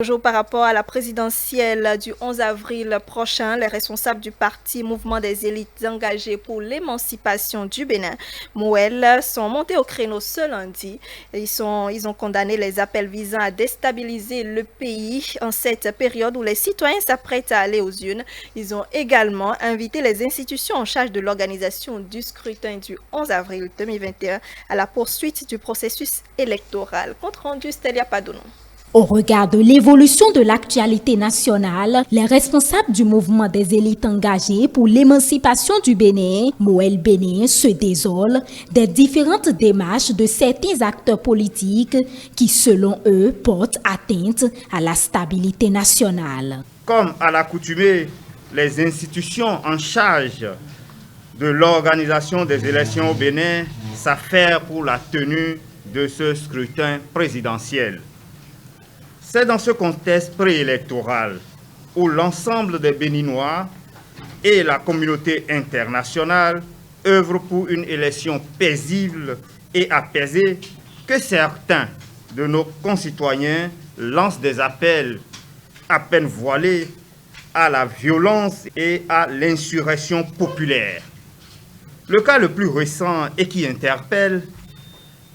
Toujours par rapport à la présidentielle du 11 avril prochain, les responsables du parti Mouvement des élites engagées pour l'émancipation du Bénin, MOEL, sont montés au créneau ce lundi. Ils ont condamné les appels visant à déstabiliser le pays en cette période où les citoyens s'apprêtent à aller aux urnes. Ils ont également invité les institutions en charge de l'organisation du scrutin du 11 avril 2021 à la poursuite du processus électoral. Compte rendu Stélia Padono. Au regard de l'évolution de l'actualité nationale, les responsables du mouvement des élites engagées pour l'émancipation du Bénin, MOEL Bénin, se désolent des différentes démarches de certains acteurs politiques qui, selon eux, portent atteinte à la stabilité nationale. Comme à l'accoutumée, les institutions en charge de l'organisation des élections au Bénin s'affairent pour la tenue de ce scrutin présidentiel. C'est dans ce contexte préélectoral où l'ensemble des Béninois et la communauté internationale œuvrent pour une élection paisible et apaisée que certains de nos concitoyens lancent des appels à peine voilés à la violence et à l'insurrection populaire. Le cas le plus récent et qui interpelle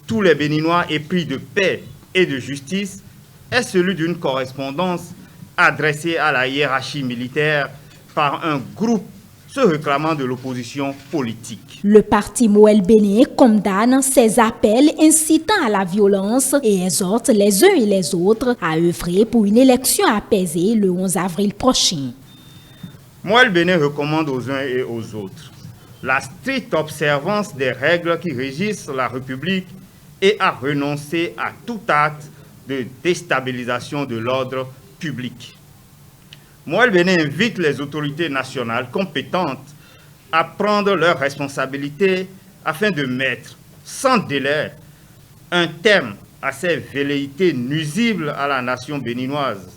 tous les Béninois épris de paix et de justice est celui d'une correspondance adressée à la hiérarchie militaire par un groupe se réclamant de l'opposition politique. Le parti MOEL Bénin condamne ces appels incitant à la violence et exhorte les uns et les autres à œuvrer pour une élection apaisée le 11 avril prochain. MOEL Bénin recommande aux uns et aux autres la stricte observance des règles qui régissent la République et à renoncer à tout acte de déstabilisation de l'ordre public. MOEL Bénin invite les autorités nationales compétentes à prendre leurs responsabilités afin de mettre, sans délai, un terme à ces velléités nuisibles à la nation béninoise.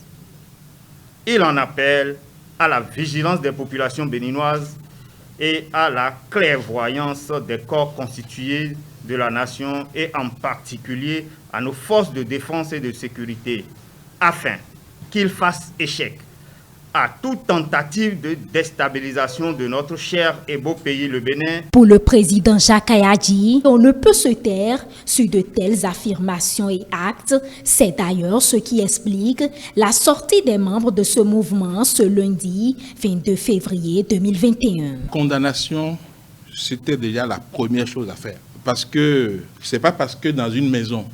Il en appelle à la vigilance des populations béninoises et à la clairvoyance des corps constitués de la nation et en particulier à nos forces de défense et de sécurité, afin qu'ils fassent échec à toute tentative de déstabilisation de notre cher et beau pays, le Bénin. Pour le président Jacques Ayadji, on ne peut se taire sur de telles affirmations et actes. C'est d'ailleurs ce qui explique la sortie des membres de ce mouvement ce lundi 22 février 2021. Condamnation, c'était déjà la première chose à faire. Parce que c'est pas parce que dans une maison,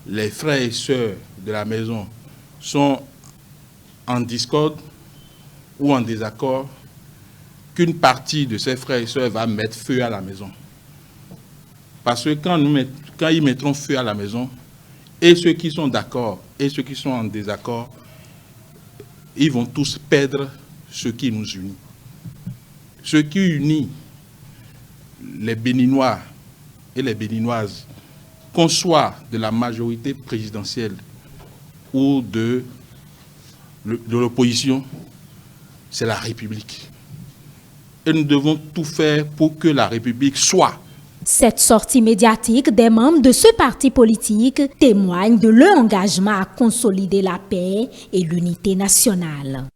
les frères et sœurs de la maison sont en discorde ou en désaccord qu'une partie de ces frères et sœurs va mettre feu à la maison. Parce que quand ils mettront feu à la maison, et ceux qui sont d'accord et ceux qui sont en désaccord, ils vont tous perdre ce qui nous unit. Ce qui unit les Béninois et les Béninoises, qu'on soit de la majorité présidentielle ou de l'opposition, c'est la République. Et nous devons tout faire pour que la République soit. Cette sortie médiatique des membres de ce parti politique témoigne de leur engagement à consolider la paix et l'unité nationale.